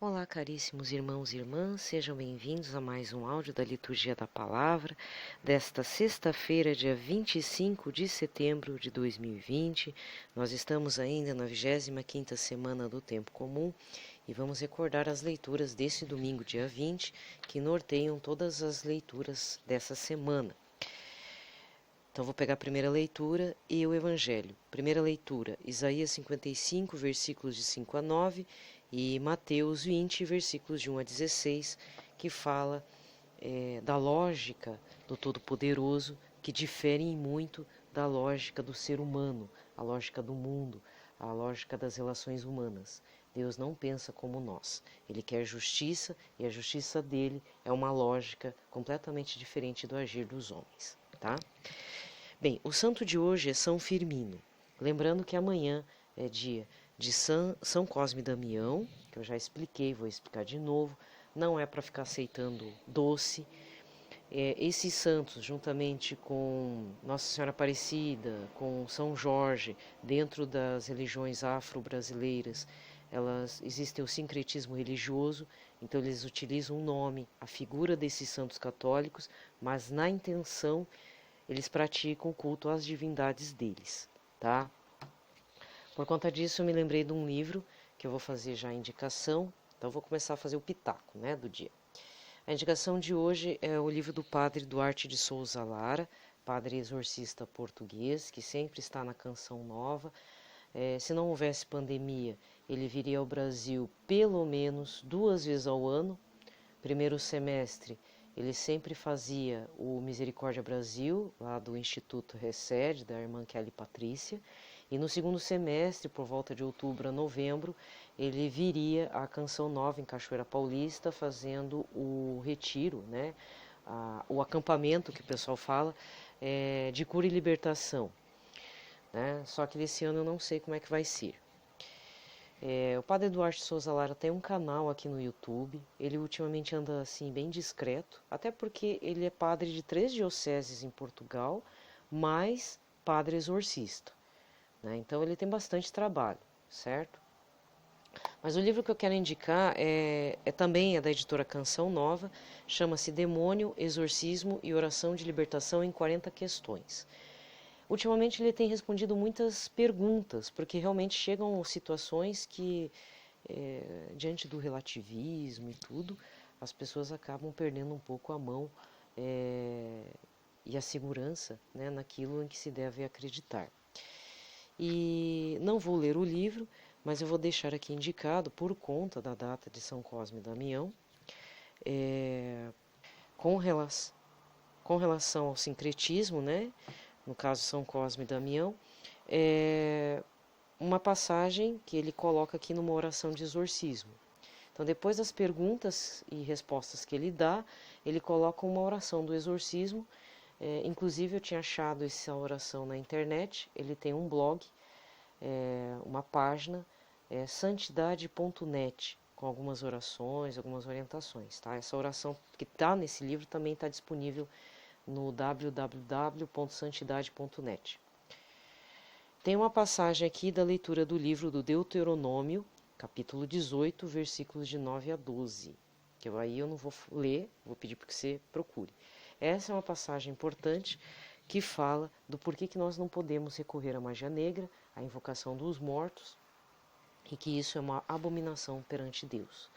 Olá, caríssimos irmãos e irmãs, sejam bem-vindos a mais um áudio da Liturgia da Palavra, desta sexta-feira, dia 25 de setembro de 2020. Nós estamos ainda na 25ª semana do Tempo Comum e vamos recordar as leituras desse domingo, dia 20, que norteiam todas as leituras dessa semana. Então, vou pegar a primeira leitura e o Evangelho. Primeira leitura, Isaías 55, versículos de 5 a 9, e Mateus 20, versículos de 1 a 16, que fala da lógica do Todo-Poderoso, que difere muito da lógica do ser humano, a lógica do mundo, a lógica das relações humanas. Deus não pensa como nós. Ele quer justiça e a justiça dele é uma lógica completamente diferente do agir dos homens, tá? Bem, o santo de hoje é São Firmino. Lembrando que amanhã é dia de São Cosme e Damião, que eu já expliquei, vou explicar de novo. Não é para ficar aceitando doce. Esses santos, juntamente com Nossa Senhora Aparecida, com São Jorge, dentro das religiões afro-brasileiras, elas existem o sincretismo religioso, então eles utilizam o nome, a figura desses santos católicos, mas na intenção eles praticam culto às divindades deles, tá? Por conta disso, eu me lembrei de um livro que eu vou fazer já a indicação, então eu vou começar a fazer o pitaco, né, do dia. A indicação de hoje é o livro do padre Duarte de Souza Lara, padre exorcista português, que sempre está na Canção Nova. Se não houvesse pandemia, ele viria ao Brasil pelo menos 2 vezes ao ano. Primeiro semestre, ele sempre fazia o Misericórdia Brasil, lá do Instituto Recede, da irmã Kelly Patrícia, e no segundo semestre, por volta de outubro a novembro, ele viria à Canção Nova, em Cachoeira Paulista, fazendo o retiro, né, o acampamento, que o pessoal fala, de cura e libertação. Né? Só que desse ano eu não sei como é que vai ser. O padre Duarte Souza Lara tem um canal aqui no YouTube. Ele ultimamente anda assim bem discreto, até porque ele é padre de 3 dioceses em Portugal, mais padre exorcista, né? Então ele tem bastante trabalho, certo? Mas o livro que eu quero indicar também da editora Canção Nova, chama-se Demônio, Exorcismo e Oração de Libertação em 40 Questões. Ultimamente ele tem respondido muitas perguntas, porque realmente chegam situações que, diante do relativismo e tudo, as pessoas acabam perdendo um pouco a mão e a segurança, né, naquilo em que se deve acreditar. E não vou ler o livro, mas eu vou deixar aqui indicado, por conta da data de São Cosme e Damião, com relação ao sincretismo, né, no caso São Cosme e Damião, uma passagem que ele coloca aqui numa oração de exorcismo. Então, depois das perguntas e respostas que ele dá, ele coloca uma oração do exorcismo. Inclusive, eu tinha achado essa oração na internet. Ele tem um blog, uma página, santidade.net, com algumas orações, algumas orientações. Tá? Essa oração que está nesse livro também está disponível no www.santidade.net. Tem uma passagem aqui da leitura do livro do Deuteronômio, capítulo 18, versículos de 9 a 12, que aí eu não vou ler, vou pedir para que você procure. Essa é uma passagem importante que fala do porquê que nós não podemos recorrer à magia negra, à invocação dos mortos, e que isso é uma abominação perante Deus.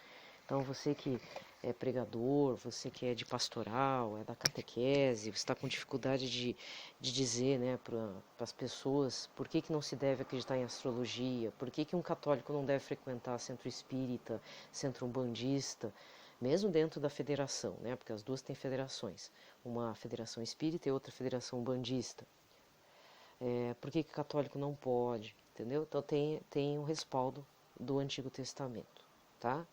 Então, você que é pregador, você que é de pastoral, é da catequese, você está com dificuldade de dizer, né, para as pessoas por que não se deve acreditar em astrologia, por que um católico não deve frequentar centro espírita, centro umbandista, mesmo dentro da federação, né, porque as duas têm federações, uma federação espírita e outra federação umbandista. Por que católico não pode, entendeu? Então tem um respaldo do Antigo Testamento, tá?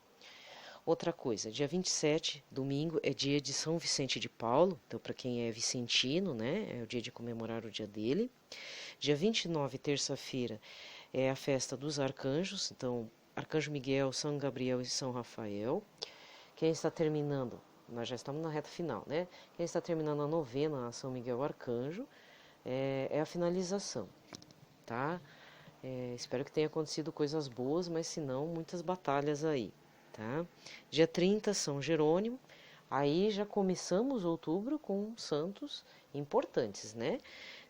Outra coisa, dia 27, domingo, é dia de São Vicente de Paulo, então para quem é vicentino, né, é o dia de comemorar o dia dele. Dia 29, terça-feira, é a festa dos arcanjos, então Arcanjo Miguel, São Gabriel e São Rafael. Quem está terminando, nós já estamos na reta final, né? Quem está terminando a novena a São Miguel Arcanjo é a finalização, tá? Espero que tenha acontecido coisas boas, mas se não, muitas batalhas aí, tá? Dia 30, São Jerônimo. Aí já começamos outubro com santos importantes, né?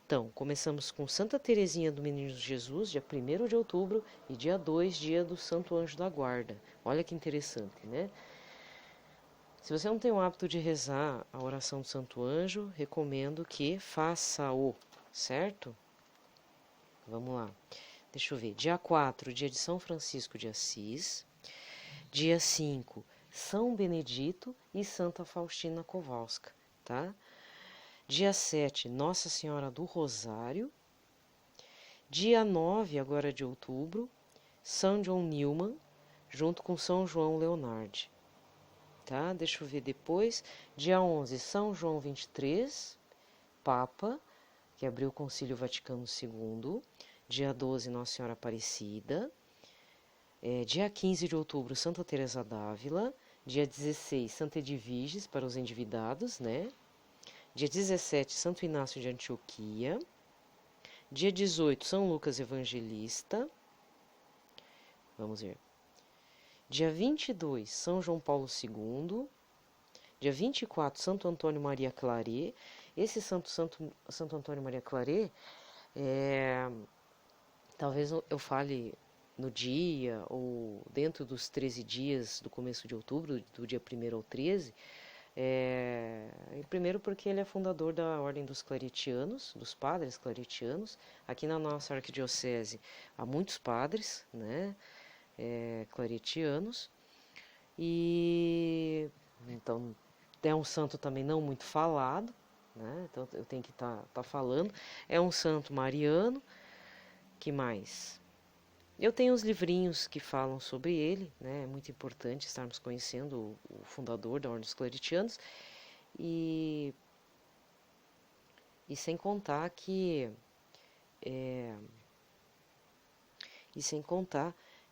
Então, começamos com Santa Teresinha do Menino Jesus, dia 1º de outubro, e dia 2, dia do Santo Anjo da Guarda. Olha que interessante, né? Se você não tem o hábito de rezar a oração do Santo Anjo, recomendo que faça-o, certo? Vamos lá. Deixa eu ver. Dia 4, dia de São Francisco de Assis. Dia 5, São Benedito e Santa Faustina Kowalska, tá? Dia 7, Nossa Senhora do Rosário. Dia 9, agora de outubro, São John Newman, junto com São João Leonardi, tá? Deixa eu ver depois. Dia 11, São João 23, Papa, que abriu o Concílio Vaticano II. Dia 12, Nossa Senhora Aparecida. Dia 15 de outubro, Santa Teresa d'Ávila. Dia 16, Santa Edviges, para os endividados, né? Dia 17, Santo Inácio de Antioquia. Dia 18, São Lucas Evangelista. Vamos ver. Dia 22, São João Paulo II. Dia 24, Santo Antônio Maria Claret. Esse Santo Antônio Maria Claret, talvez eu fale no dia ou dentro dos 13 dias do começo de outubro, do dia 1º ao 13, primeiro porque ele é fundador da Ordem dos Claretianos, dos Padres Claretianos. Aqui na nossa arquidiocese há muitos padres, né, claretianos, e então é um santo também não muito falado, né, então eu tenho que tá falando. É um santo mariano. Que mais? Eu tenho uns livrinhos que falam sobre ele, né? É muito importante estarmos conhecendo o fundador da Ordem dos Claretianos, e sem contar que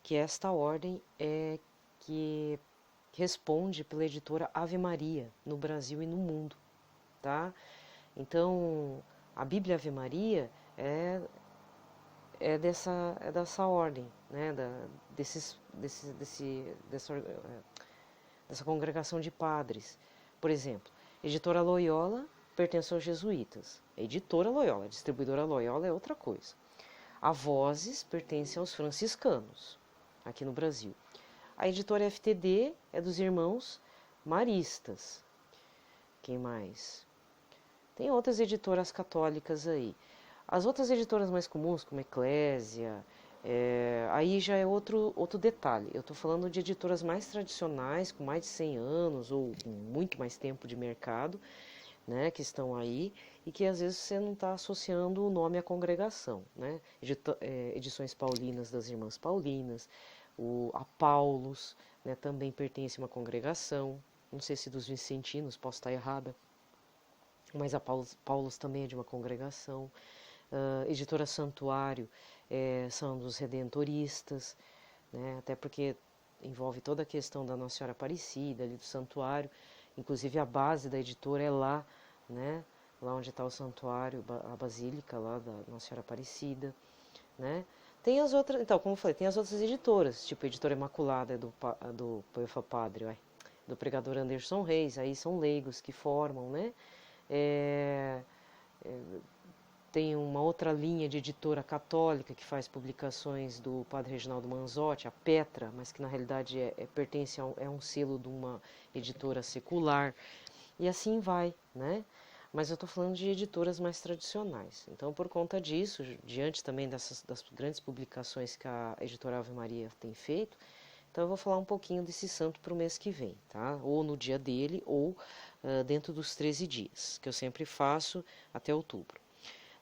esta ordem é que responde pela editora Ave Maria no Brasil e no mundo, tá? Então, a Bíblia Ave Maria é dessa ordem, né? Dessa congregação de padres. Por exemplo, editora Loyola pertence aos jesuítas. Editora Loyola, distribuidora Loyola é outra coisa. A Vozes pertence aos franciscanos, aqui no Brasil. A editora FTD é dos irmãos maristas. Quem mais? Tem outras editoras católicas aí. As outras editoras mais comuns, como Eclésia, aí já é outro detalhe. Eu estou falando de editoras mais tradicionais, com mais de 100 anos ou com muito mais tempo de mercado, né, que estão aí, e que às vezes você não está associando o nome à congregação, né? Edições Paulinas das Irmãs Paulinas, a Paulos, né, também pertence a uma congregação. Não sei se dos Vicentinos, posso estar errada, mas a Paulos também é de uma congregação. Editora Santuário são dos redentoristas, né? Até porque envolve toda a questão da Nossa Senhora Aparecida, ali do santuário. Inclusive a base da editora é lá, né? Lá onde está o santuário, a basílica lá da Nossa Senhora Aparecida, né? Tem as outras, então, como eu falei, tem as outras editoras, tipo a Editora Imaculada do Poefa Padre, do pregador Anderson Reis. Aí são leigos que formam, né? Tem uma outra linha de editora católica que faz publicações do Padre Reginaldo Manzotti, a Petra, mas que na realidade pertence a um selo de uma editora secular, e assim vai, né? Mas eu estou falando de editoras mais tradicionais. Então, por conta disso, diante também das grandes publicações que a editora Ave Maria tem feito, então eu vou falar um pouquinho desse santo para o mês que vem, tá? Ou no dia dele, ou dentro dos 13 dias, que eu sempre faço até outubro.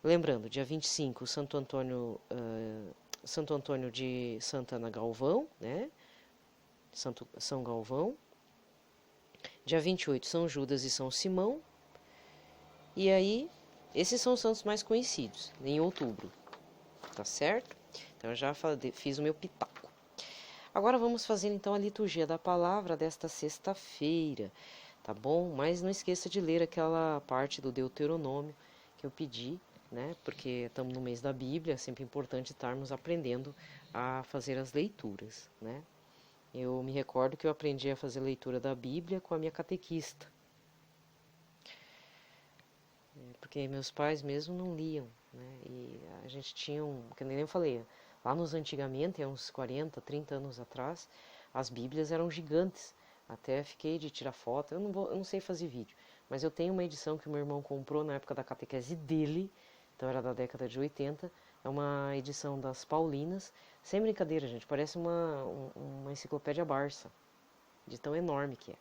Lembrando, dia 25, Santo Antônio de Santa Ana Galvão, né? São Galvão. Dia 28, São Judas e São Simão. E aí, esses são os santos mais conhecidos, em outubro, tá certo? Então, eu já fiz o meu pitaco. Agora vamos fazer então a liturgia da palavra desta sexta-feira, tá bom? Mas não esqueça de ler aquela parte do Deuteronômio que eu pedi, né? Porque estamos no mês da Bíblia, é sempre importante estarmos aprendendo a fazer as leituras, né? Eu me recordo que eu aprendi a fazer leitura da Bíblia com a minha catequista, porque meus pais mesmo não liam, né? E a gente tinha que nem eu falei, lá nos antigamente, há uns 40, 30 anos atrás, as Bíblias eram gigantes. Até fiquei de tirar foto, eu não sei fazer vídeo, mas eu tenho uma edição que o meu irmão comprou na época da catequese dele, então era da década de 80, é uma edição das Paulinas, sem brincadeira, gente, parece uma enciclopédia Barça, de tão enorme que é.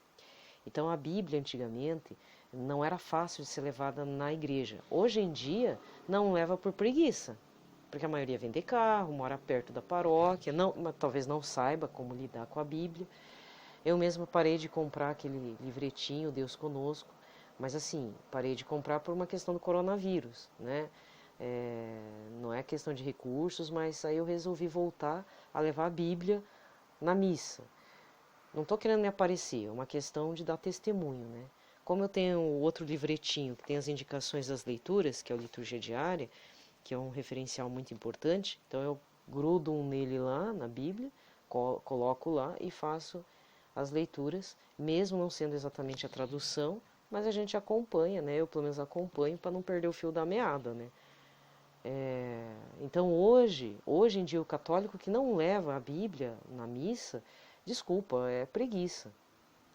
Então a Bíblia antigamente não era fácil de ser levada na igreja. Hoje em dia não leva por preguiça, porque a maioria vende carro, mora perto da paróquia, não, mas talvez não saiba como lidar com a Bíblia. Eu mesmo parei de comprar aquele livretinho Deus Conosco, mas assim, parei de comprar por uma questão do coronavírus, né? Não é questão de recursos, mas aí eu resolvi voltar a levar a Bíblia na missa. Não estou querendo me aparecer, é uma questão de dar testemunho, né? Como eu tenho outro livretinho que tem as indicações das leituras, que é a liturgia diária, que é um referencial muito importante, então eu grudo nele lá na Bíblia, coloco lá e faço as leituras, mesmo não sendo exatamente a tradução, mas a gente acompanha, né? Eu pelo menos acompanho para não perder o fio da meada, né? Então hoje em dia o católico que não leva a Bíblia na missa, desculpa, é preguiça,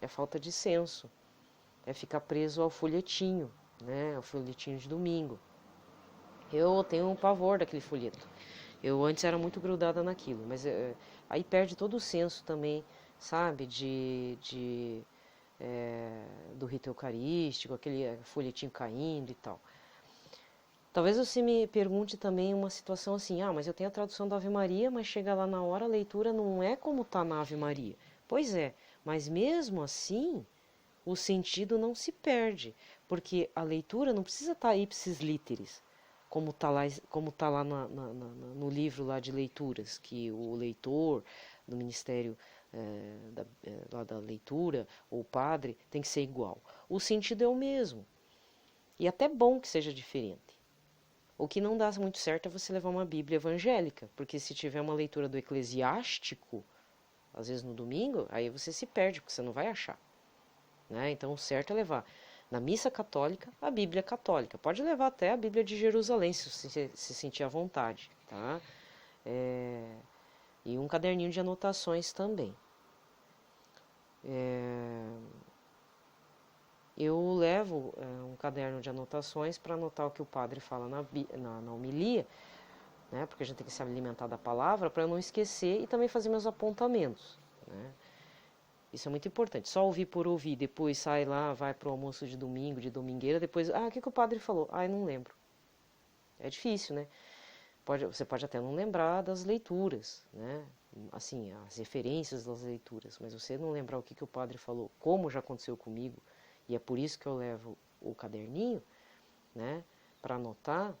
é falta de senso, é ficar preso ao folhetinho, né? Ao folhetinho de domingo. Eu tenho um pavor daquele folheto. Eu antes era muito grudada naquilo, mas aí perde todo o senso também, sabe, do rito eucarístico, aquele folhetinho caindo e tal. Talvez você me pergunte também uma situação assim, mas eu tenho a tradução da Ave Maria, mas chega lá na hora a leitura não é como está na Ave Maria. Pois é, mas mesmo assim o sentido não se perde, porque a leitura não precisa estar ipsis literis, como tá lá no livro lá de leituras, que o leitor do ministério lá da leitura, ou o padre, tem que ser igual. O sentido é o mesmo, e até bom que seja diferente. O que não dá muito certo é você levar uma Bíblia evangélica, porque se tiver uma leitura do eclesiástico, às vezes no domingo, aí você se perde, porque você não vai achar. Né? Então o certo é levar na missa católica a Bíblia católica. Pode levar até a Bíblia de Jerusalém, se você se sentir à vontade. Tá? E um caderninho de anotações também. Eu levo um caderno de anotações para anotar o que o padre fala na homilia, né? Porque a gente tem que se alimentar da palavra, para eu não esquecer e também fazer meus apontamentos. Né? Isso é muito importante. Só ouvir por ouvir, depois sai lá, vai para o almoço de domingo, de domingueira, depois, o que o padre falou? Eu não lembro. É difícil, né? Você pode até não lembrar das leituras, né? Assim, as referências das leituras, mas você não lembrar o que o padre falou, como já aconteceu comigo, e é por isso que eu levo o caderninho, né? Para anotar,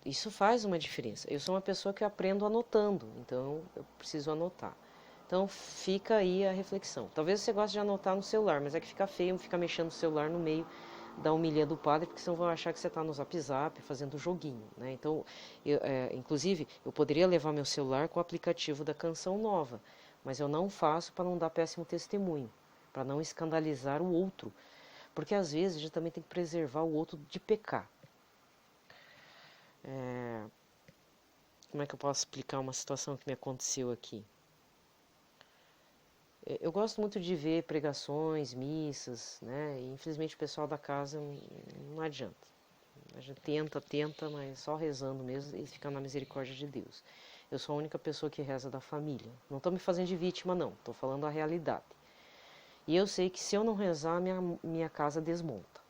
isso faz uma diferença. Eu sou uma pessoa que aprendo anotando, então eu preciso anotar. Então fica aí a reflexão. Talvez você goste de anotar no celular, mas é que fica feio ficar mexendo no celular no meio da homilia do padre, porque senão vão achar que você está no Zap Zap fazendo joguinho. Né? Então, inclusive, eu poderia levar meu celular com o aplicativo da Canção Nova, mas eu não faço para não dar péssimo testemunho, para não escandalizar o outro. Porque às vezes a gente também tem que preservar o outro de pecar. Como é que eu posso explicar uma situação que me aconteceu aqui? Eu gosto muito de ver pregações, missas, né? E infelizmente o pessoal da casa não adianta. A gente tenta, mas só rezando mesmo e ficando na misericórdia de Deus. Eu sou a única pessoa que reza da família. Não estou me fazendo de vítima, não. Estou falando a realidade. E eu sei que se eu não rezar, minha casa desmonta.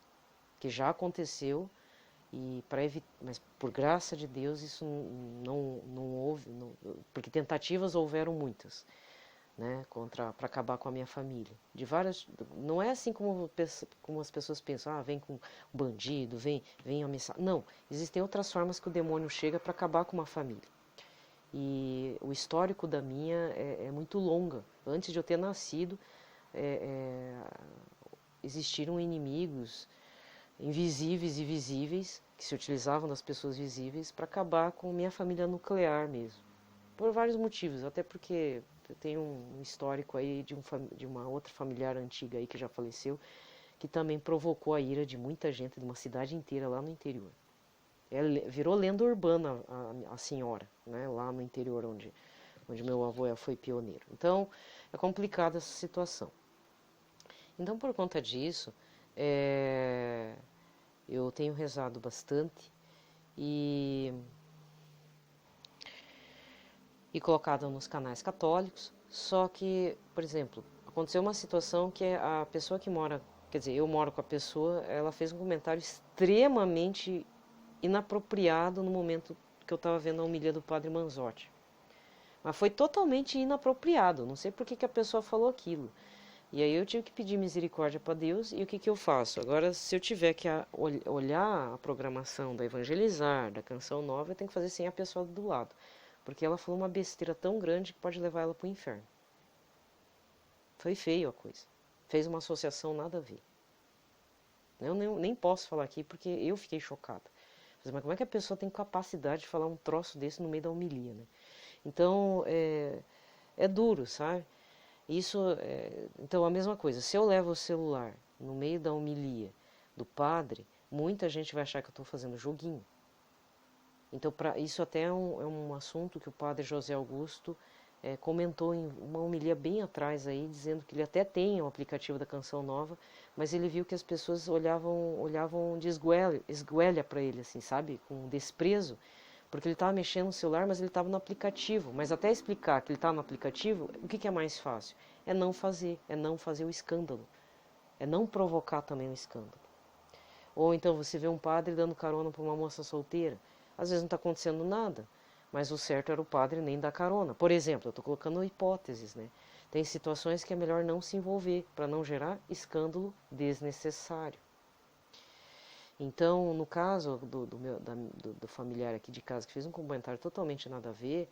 Que já aconteceu, mas por graça de Deus isso não houve, porque tentativas houveram muitas. Né, para acabar com a minha família. Não é assim como as pessoas pensam, vem com bandido, vem ameaçar. Não, existem outras formas que o demônio chega para acabar com uma família. E o histórico da minha é muito longa. Antes de eu ter nascido, existiram inimigos invisíveis e visíveis que se utilizavam das pessoas visíveis para acabar com minha família nuclear mesmo. por vários motivos, até porque eu tenho um histórico aí de uma outra familiar antiga aí que já faleceu, que também provocou a ira de muita gente, de uma cidade inteira lá no interior. Virou lenda urbana a senhora, né, lá no interior onde meu avô foi pioneiro. Então, é complicada essa situação. Então, por conta disso, eu tenho rezado bastante e colocado nos canais católicos, só que, por exemplo, aconteceu uma situação que a pessoa que mora, quer dizer, eu moro com a pessoa, ela fez um comentário extremamente inapropriado no momento que eu estava vendo a homilia do Padre Manzotti. Mas foi totalmente inapropriado, não sei por que a pessoa falou aquilo. E aí eu tive que pedir misericórdia para Deus, e o que eu faço? Agora, se eu tiver que olhar a programação da Evangelizar, da Canção Nova, eu tenho que fazer sem a pessoa do lado. Porque ela falou uma besteira tão grande que pode levar ela para o inferno. Foi feio a coisa. Fez uma associação nada a ver. Eu nem posso falar aqui porque eu fiquei chocada. Mas como é que a pessoa tem capacidade de falar um troço desse no meio da homilia, né? Então, é duro, sabe? Então, a mesma coisa. Se eu levo o celular no meio da homilia do padre, muita gente vai achar que eu estou fazendo joguinho. Então, isso até é um assunto que o padre José Augusto comentou em uma homilia bem atrás aí, dizendo que ele até tem o aplicativo da Canção Nova, mas ele viu que as pessoas olhavam de esguelha para ele, assim, sabe? Com desprezo, porque ele estava mexendo no celular, mas ele estava no aplicativo. Mas até explicar que ele está no aplicativo, o que é mais fácil? É não fazer o escândalo, é não provocar também o escândalo. Ou então você vê um padre dando carona para uma moça solteira, às vezes não está acontecendo nada, mas o certo era o padre nem dar carona. Por exemplo, eu estou colocando hipóteses, né? Tem situações que é melhor não se envolver, para não gerar escândalo desnecessário. Então, no caso do familiar aqui de casa que fez um comentário totalmente nada a ver,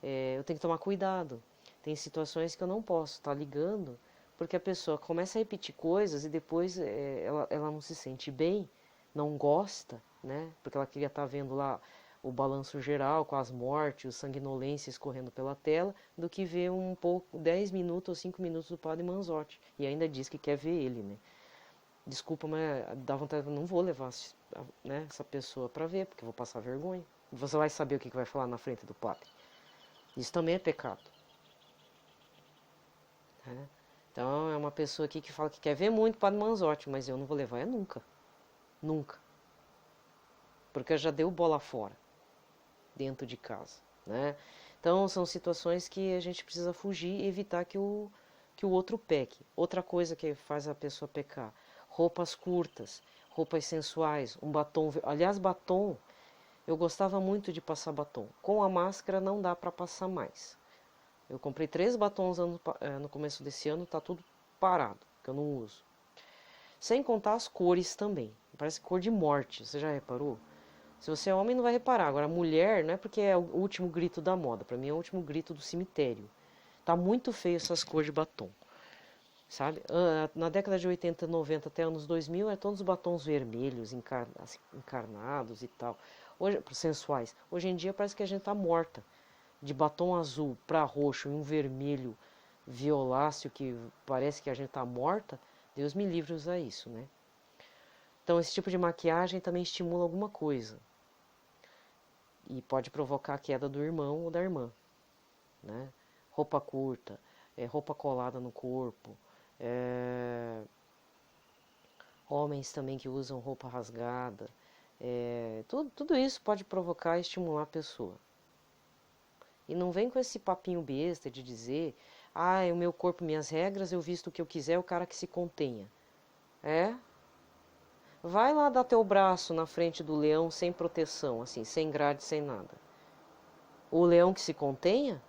eu tenho que tomar cuidado. Tem situações que eu não posso estar ligando, porque a pessoa começa a repetir coisas e depois ela não se sente bem, não gosta, né? Porque ela queria estar vendo lá o balanço geral com as mortes, os sanguinolências correndo pela tela, do que ver um pouco, 10 minutos ou 5 minutos do Padre Manzotti. E ainda diz que quer ver ele, né? Desculpa, mas dá vontade, eu não vou levar, né, essa pessoa para ver, porque eu vou passar vergonha. Você vai saber o que vai falar na frente do padre. Isso também é pecado. Né? Então é uma pessoa aqui que fala que quer ver muito o Padre Manzotti, mas eu não vou levar nunca. Nunca. Porque já deu bola fora, dentro de casa. Né? Então são situações que a gente precisa fugir e evitar que o outro peque. Outra coisa que faz a pessoa pecar: roupas curtas, roupas sensuais, um batom. Aliás, batom, eu gostava muito de passar batom. Com a máscara não dá para passar mais. Eu comprei 3 batons no começo desse ano, tá tudo parado, que eu não uso. Sem contar as cores também. Parece cor de morte, você já reparou? Se você é homem não vai reparar, agora mulher não é porque é o último grito da moda, para mim é o último grito do cemitério. Tá muito feio essas cores de batom. Sabe? Na década de 80, 90 até anos 2000, eram todos os batons vermelhos, encarnados e tal, hoje, sensuais. Hoje em dia parece que a gente tá morta. De batom azul para roxo e um vermelho violáceo que parece que a gente tá morta, Deus me livre usar isso, né? Então esse tipo de maquiagem também estimula alguma coisa. E pode provocar a queda do irmão ou da irmã, né? Roupa curta, roupa colada no corpo, homens também que usam roupa rasgada, tudo isso pode provocar e estimular a pessoa. E não vem com esse papinho besta de dizer, o meu corpo, minhas regras, eu visto o que eu quiser, o cara que se contenha. Vai lá dar teu braço na frente do leão sem proteção, assim, sem grade, sem nada. O leão que se contenha?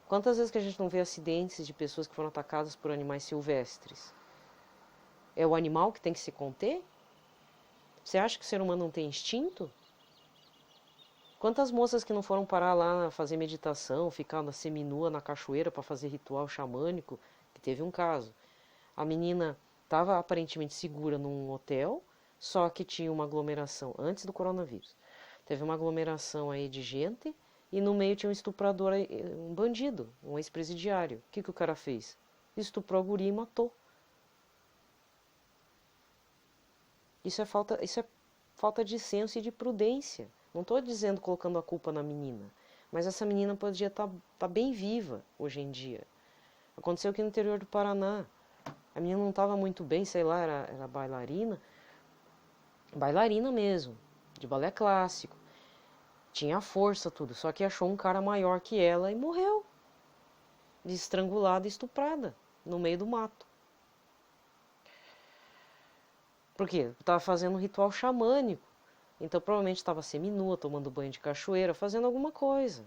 Quantas vezes que a gente não vê acidentes de pessoas que foram atacadas por animais silvestres? É o animal que tem que se conter? Você acha que o ser humano não tem instinto? Quantas moças que não foram parar lá fazer meditação, ficar na seminua na cachoeira para fazer ritual xamânico, que teve um caso. A menina estava aparentemente segura num hotel, só que tinha uma aglomeração antes do coronavírus. Teve uma aglomeração aí de gente e no meio tinha um estuprador, um bandido, um ex-presidiário. O que o cara fez? Estuprou a guria e matou. Isso é falta de senso e de prudência. Não estou dizendo colocando a culpa na menina, mas essa menina podia estar bem viva hoje em dia. Aconteceu aqui no interior do Paraná. A menina não estava muito bem, sei lá, era bailarina mesmo, de balé clássico. Tinha força, tudo, só que achou um cara maior que ela e morreu. De estrangulada e estuprada, no meio do mato. Por quê? Estava fazendo um ritual xamânico. Então provavelmente estava seminua, tomando banho de cachoeira, fazendo alguma coisa.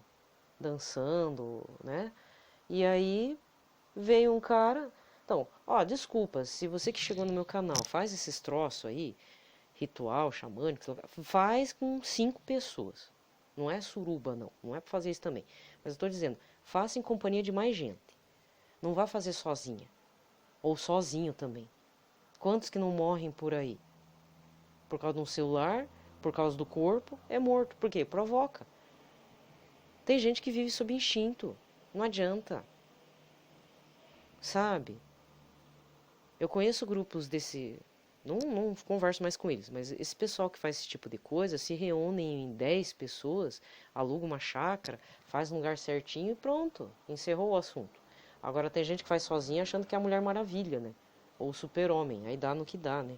Dançando, né? E aí veio um cara... Então, desculpa, se você que chegou no meu canal faz esses troços aí, ritual xamânico, faz com 5 pessoas. Não é suruba, não. Não é para fazer isso também. Mas eu estou dizendo, faça em companhia de mais gente. Não vá fazer sozinha. Ou sozinho também. Quantos que não morrem por aí? Por causa de um celular, por causa do corpo, é morto. Por quê? Provoca. Tem gente que vive sob instinto. Não adianta. Sabe? Eu conheço grupos desse... Não converso mais com eles, mas esse pessoal que faz esse tipo de coisa se reúnem em 10 pessoas, aluga uma chácara, faz um lugar certinho e pronto, encerrou o assunto. Agora tem gente que faz sozinha achando que é a Mulher Maravilha, né? Ou o Super-Homem, aí dá no que dá, né?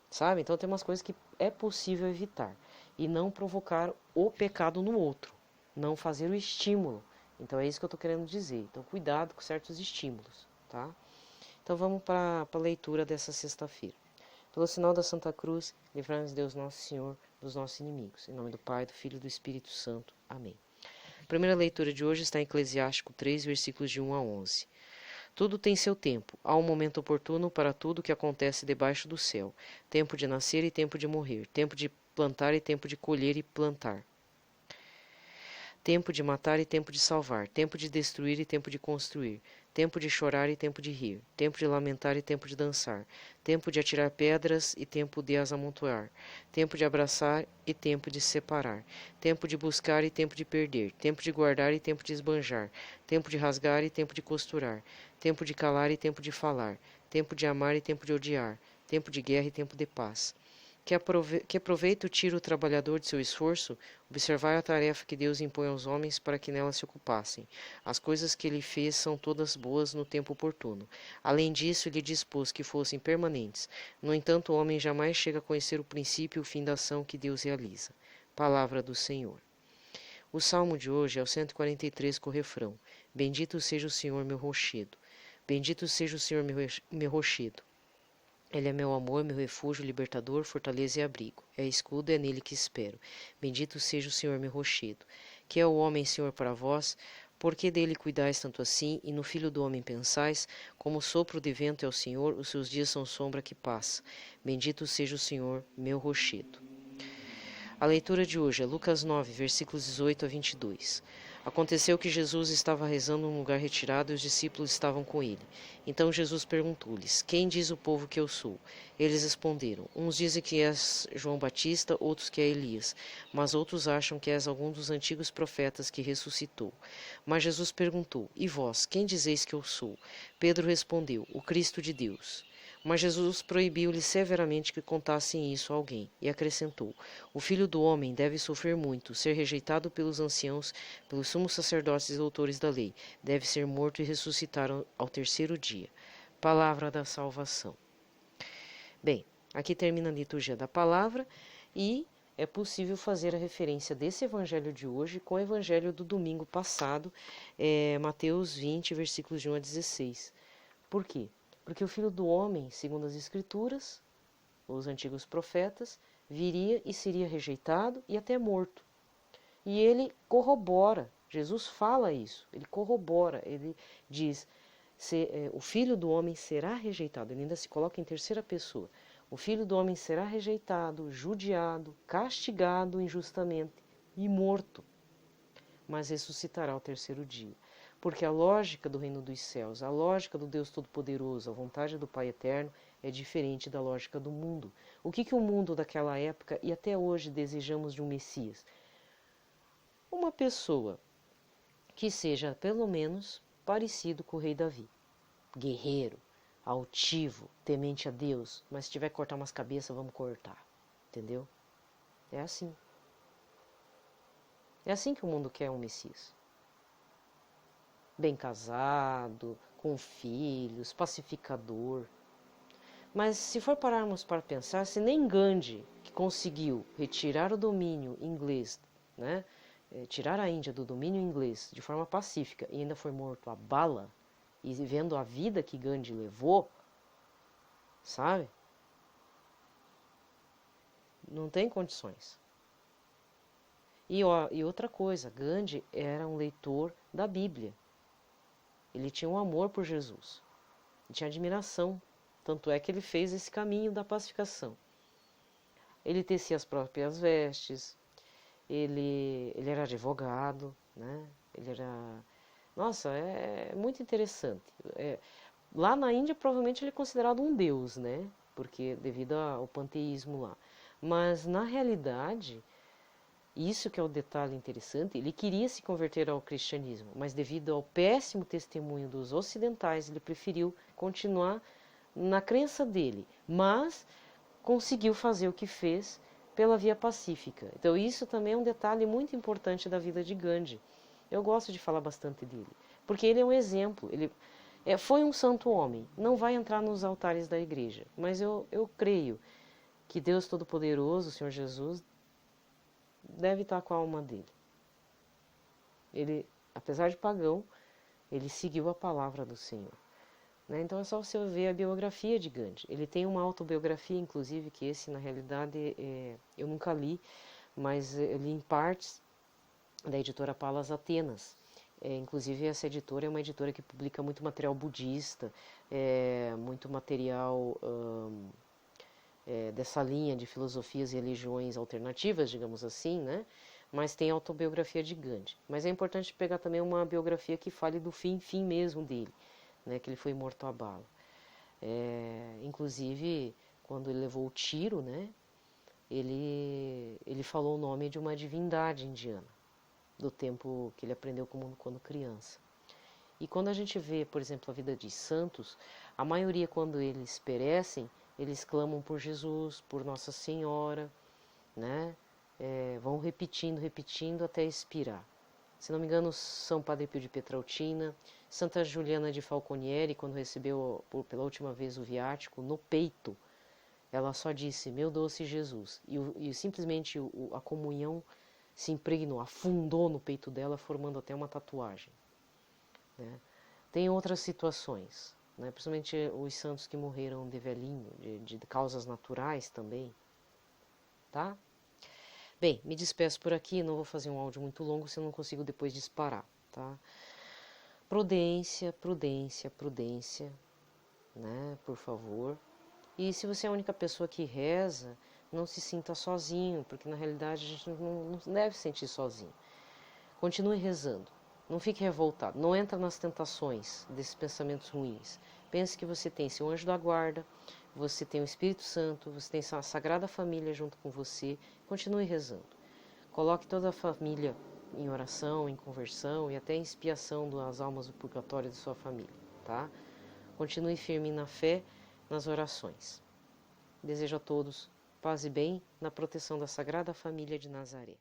Sabe? Então tem umas coisas que é possível evitar e não provocar o pecado no outro, não fazer o estímulo. Então é isso que eu estou querendo dizer. Então cuidado com certos estímulos, tá? Então vamos para a leitura dessa sexta-feira. Pelo sinal da Santa Cruz, livrai-nos Deus Nosso Senhor dos nossos inimigos. Em nome do Pai, do Filho e do Espírito Santo. Amém. A primeira leitura de hoje está em Eclesiástico 3, versículos de 1 a 11. Tudo tem seu tempo. Há um momento oportuno para tudo que acontece debaixo do céu. Tempo de nascer e tempo de morrer. Tempo de plantar e tempo de colher e plantar. Tempo de matar e tempo de salvar. Tempo de destruir e tempo de construir. Tempo de chorar e tempo de rir. Tempo de lamentar e tempo de dançar. Tempo de atirar pedras e tempo de as amontoar. Tempo de abraçar e tempo de separar. Tempo de buscar e tempo de perder. Tempo de guardar e tempo de esbanjar. Tempo de rasgar e tempo de costurar. Tempo de calar e tempo de falar. Tempo de amar e tempo de odiar. Tempo de guerra e tempo de paz. Que proveito tira o trabalhador de seu esforço? Observai a tarefa que Deus impõe aos homens para que nela se ocupassem. As coisas que ele fez são todas boas no tempo oportuno. Além disso, ele dispôs que fossem permanentes. No entanto, o homem jamais chega a conhecer o princípio e o fim da ação que Deus realiza. Palavra do Senhor. O salmo de hoje é o 143 com o refrão: Bendito seja o Senhor, meu rochedo. Bendito seja o Senhor, meu rochedo. Ele é meu amor, meu refúgio, libertador, fortaleza e abrigo. É escudo, é nele que espero. Bendito seja o Senhor, meu rochedo. Que é o homem, Senhor, para vós? Porque dele cuidais tanto assim, e no filho do homem pensais? Como o sopro de vento é o Senhor, os seus dias são sombra que passa. Bendito seja o Senhor, meu rochedo. A leitura de hoje é Lucas 9, versículos 18 a 22. Aconteceu que Jesus estava rezando num lugar retirado e os discípulos estavam com ele. Então Jesus perguntou-lhes: Quem diz o povo que eu sou? Eles responderam: Uns dizem que és João Batista, outros que é Elias, mas outros acham que és algum dos antigos profetas que ressuscitou. Mas Jesus perguntou: E vós, quem dizeis que eu sou? Pedro respondeu: O Cristo de Deus. Mas Jesus proibiu-lhes severamente que contassem isso a alguém, e acrescentou: O Filho do Homem deve sofrer muito, ser rejeitado pelos anciãos, pelos sumos sacerdotes e doutores da lei, deve ser morto e ressuscitar ao terceiro dia. Palavra da salvação. Bem, aqui termina a liturgia da palavra e é possível fazer a referência desse evangelho de hoje com o evangelho do domingo passado, Mateus 20, versículos de 1 a 16. Por quê? Porque o Filho do Homem, segundo as Escrituras, os antigos profetas, viria e seria rejeitado e até morto. E ele corrobora, Jesus fala isso, ele corrobora, ele diz, o Filho do Homem será rejeitado, ele ainda se coloca em terceira pessoa. O Filho do Homem será rejeitado, judiado, castigado injustamente e morto, mas ressuscitará ao terceiro dia. Porque a lógica do reino dos céus, a lógica do Deus Todo-Poderoso, a vontade do Pai Eterno, é diferente da lógica do mundo. O que o mundo daquela época e até hoje desejamos de um Messias? uma pessoa que seja pelo menos parecido com o rei Davi. Guerreiro, altivo, temente a Deus, mas se tiver que cortar umas cabeças, vamos cortar. Entendeu? É assim. É assim que o mundo quer um Messias. Bem casado, com filhos, pacificador. Mas se for pararmos para pensar, se nem Gandhi, que conseguiu retirar o domínio inglês, né, tirar a Índia do domínio inglês de forma pacífica e ainda foi morto a bala, e vendo a vida que Gandhi levou, sabe? Não tem condições. E outra coisa, Gandhi era um leitor da Bíblia. Ele tinha um amor por Jesus. Ele tinha admiração. Tanto é que ele fez esse caminho da pacificação. Ele tecia as próprias vestes, ele era advogado, né? Ele era... Nossa, é muito interessante. Lá na Índia, provavelmente ele é considerado um deus, né? Porque devido ao panteísmo lá. Mas, na realidade, isso que é o detalhe interessante, ele queria se converter ao cristianismo, mas devido ao péssimo testemunho dos ocidentais, ele preferiu continuar na crença dele, mas conseguiu fazer o que fez pela via pacífica. Então isso também é um detalhe muito importante da vida de Gandhi. Eu gosto de falar bastante dele, porque ele é um exemplo, ele foi um santo homem, não vai entrar nos altares da igreja, mas eu creio que Deus Todo-Poderoso, o Senhor Jesus, deve estar com a alma dele. Ele, apesar de pagão, ele seguiu a palavra do Senhor. Então é só você ver a biografia de Gandhi. Ele tem uma autobiografia, inclusive, que esse, na realidade, eu nunca li, mas eu li em partes da editora Palas Atenas. Inclusive, essa editora é uma editora que publica muito material budista, muito material dessa linha de filosofias e religiões alternativas, digamos assim, né? Mas tem a autobiografia de Gandhi. Mas é importante pegar também uma biografia que fale do fim mesmo dele, né, que ele foi morto a bala. Inclusive, quando ele levou o tiro, né, ele falou o nome de uma divindade indiana, do tempo que ele aprendeu quando criança. E quando a gente vê, por exemplo, a vida de santos, a maioria, quando eles perecem, eles clamam por Jesus, por Nossa Senhora, né? Vão repetindo até expirar. Se não me engano, São Padre Pio de Pietrautina, Santa Juliana de Falconieri, quando recebeu pela última vez o viático, no peito, ela só disse, meu doce Jesus, e simplesmente a comunhão se impregnou, afundou no peito dela, formando até uma tatuagem. Né? Tem outras situações, né? Principalmente os santos que morreram de velhinho, de causas naturais também, tá? Bem, me despeço por aqui, não vou fazer um áudio muito longo, se eu não consigo depois disparar, tá? Prudência, prudência, prudência, né? Por favor. E se você é a única pessoa que reza, não se sinta sozinho, porque na realidade a gente não deve se sentir sozinho. Continue rezando, não fique revoltado, não entra nas tentações desses pensamentos ruins. Pense que você tem seu anjo da guarda, você tem o Espírito Santo, você tem a Sagrada Família junto com você. Continue rezando. Coloque toda a família em oração, em conversão e até em expiação das almas do purgatório de sua família, tá? Continue firme na fé, nas orações. Desejo a todos paz e bem na proteção da Sagrada Família de Nazaré.